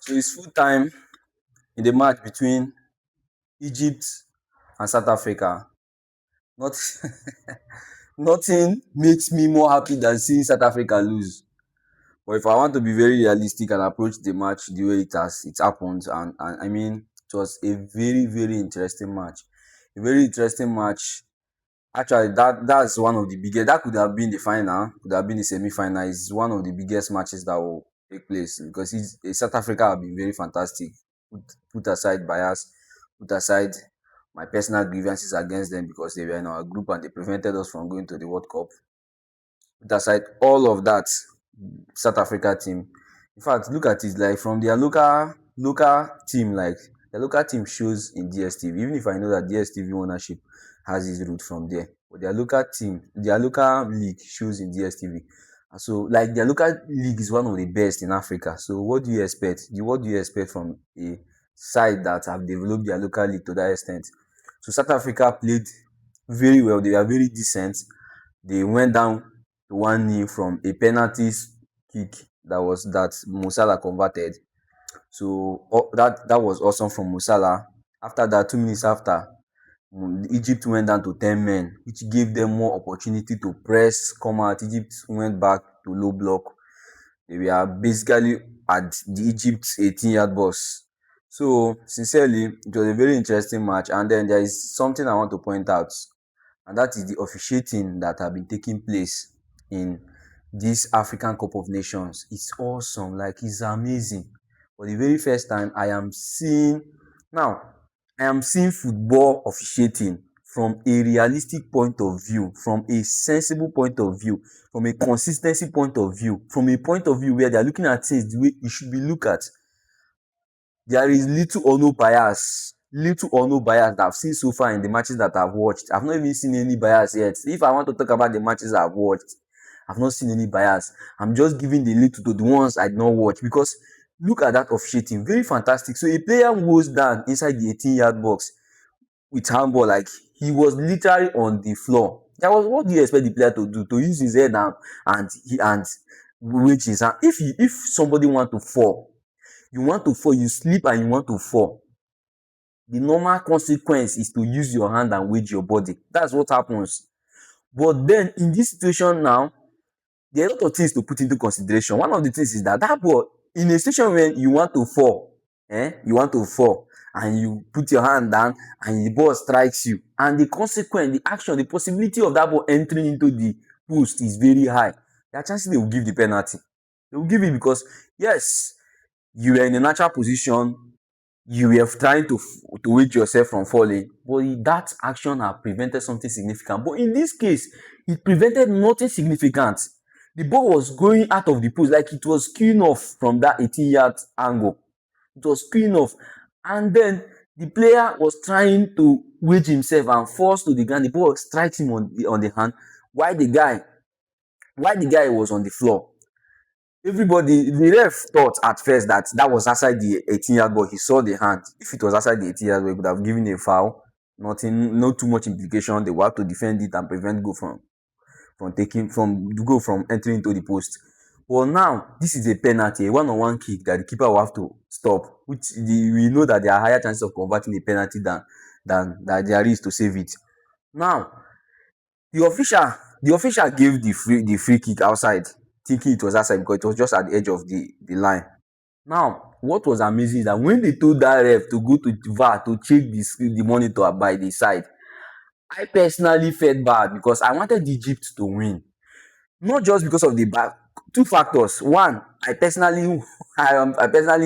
So it's full time in the match between Egypt and South Africa. Not Nothing makes me more happy than seeing South Africa lose. But if I want to be very realistic and approach the match the way it happened, and I mean it was a very interesting match. A very interesting match. Actually, that's one of the biggest. That could have been the final, could have been the semi-final. It's one of the biggest matches that will take place because South Africa have been very fantastic. Put aside bias, put aside my personal grievances against them because they were in our group and they prevented us from going to the World Cup. Put aside all of that, South Africa team. In fact, look at it like from their local team, like the local team shows in DSTV. Even if I know that DSTV ownership has its root from there, but their local team, their local league shows in DSTV. And so, like their local league is one of the best in Africa. So, what do you expect? What do you expect from a side that have developed their local league to that extent? So, South Africa played very well. They were very decent. They went down to 1-0 from a penalty kick that Musala converted. So that was awesome from Musala. After that, 2 minutes after, Egypt went down to 10 men, which gave them more opportunity to press, come out. Egypt went back to low block. They were basically at the Egypt's 18-yard box. So sincerely, it was a very interesting match. And then there is something I want to point out, and that is the officiating that have been taking place in this African Cup of Nations. It's awesome, like it's amazing. For the very first time, now I am seeing football officiating from a realistic point of view, from a sensible point of view, from a consistency point of view, from a point of view where they are looking at things the way it should be looked at. There is little or no bias that I've seen so far in the matches that I've watched. I've not even seen any bias yet. If I want to talk about the matches I've watched, I've not seen any bias. I'm just giving the little to the ones I did not watch because look at that officiating. Very fantastic. So a player goes down inside the 18-yard box with handball, like he was literally on the floor. What do you expect the player to do? To use his head and reach his hand. If somebody want to fall, you sleep and you want to fall. The normal consequence is to use your hand and wedge your body. That's what happens. But then in this situation now, there are a lot of things to put into consideration. One of the things is that ball, in a situation when you want to fall, and you put your hand down and the ball strikes you, and the consequence, the action, the possibility of that ball entering into the post is very high. There are chances they will give the penalty. They will give it because, yes, you were in a natural position, you were trying to wait yourself from falling, but that action has prevented something significant. But in this case, it prevented nothing significant. The ball was going out of the post, like it was queuing off from that 18-yard angle. It was queuing off. And then the player was trying to wedge himself and falls to the ground. The ball strikes him on the hand while the guy was on the floor. Everybody, the ref thought at first that was outside the 18-yard box. He saw the hand. If it was outside the 18-yard box, he would have given a foul. Not too much implication. They would have to defend it and prevent goal from entering into the post. But now, this is a penalty, a one-on-one kick that the keeper will have to stop, which we know that there are higher chances of converting a penalty than there is to save it. Now, the official gave the free kick outside, thinking it was outside because it was just at the edge of the line. Now, what was amazing is that when they told that ref to go to VAR to check the monitor by the side, I personally felt bad because I wanted Egypt to win. Not just because of the two factors. One, I personally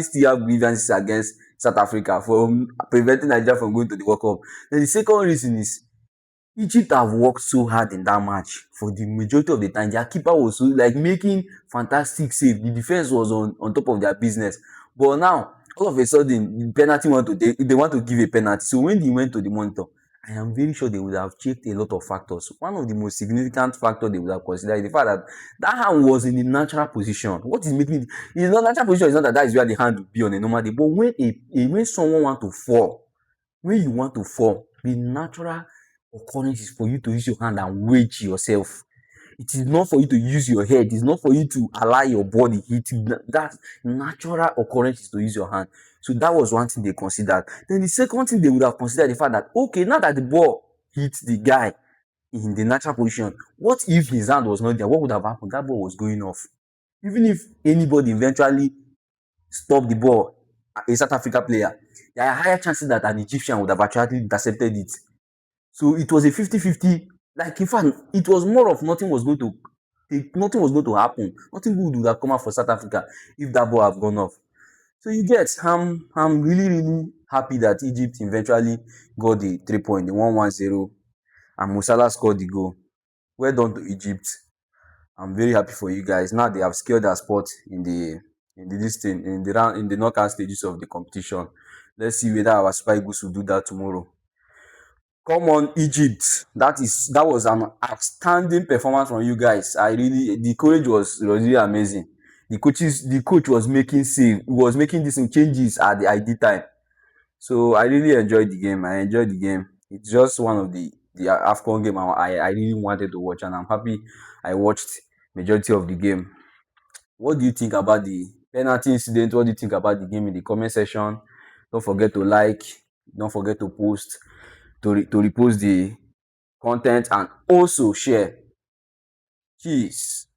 still have grievances against South Africa for preventing Nigeria from going to the World Cup. Then the second reason is Egypt have worked so hard in that match. For the majority of the time, their keeper was so, like, making fantastic save. The defense was on top of their business. But now, all of a sudden, the penalty they want to give a penalty. So when they went to the monitor, I am very sure they would have checked a lot of factors. One of the most significant factors they would have considered is the fact that hand was in a natural position. What is making it? It's not natural position. Is not that is where the hand would be on a normal day. But when someone want to fall, when you want to fall, the natural occurrence is for you to use your hand and wedge yourself. It is not for you to use your head. It's not for you to allow your body hit. That natural occurrence is to use your hand. So that was one thing they considered. Then the second thing they would have considered the fact that, okay, now that the ball hit the guy in the natural position, what if his hand was not there? What would have happened? That ball was going off. Even if anybody eventually stopped the ball, a South Africa player, there are higher chances that an Egyptian would have actually intercepted it. So it was a 50-50. Like, in fact, it was more of nothing was going to happen. Nothing good would have come out for South Africa if that ball have gone off. So you get, I'm really, really happy that Egypt eventually got the 3 point, the 1-1-0, and Musala scored the goal. Well done to Egypt. I'm very happy for you guys. Now they have secured their spot in the this thing in the round in the knockout stages of the competition. Let's see whether our Spy Eagles will do that tomorrow. Come on, Egypt. That was an outstanding performance from you guys. The courage was really amazing. The coach was making was making these changes at the ID time. So I really enjoyed the game. I enjoyed the game. It's just one of the AFCON game I really wanted to watch, and I'm happy I watched majority of the game. What do you think about the penalty incident? What do you think about the game in the comment section? Don't forget to like. Don't forget to post to repost the content and also share. Cheers.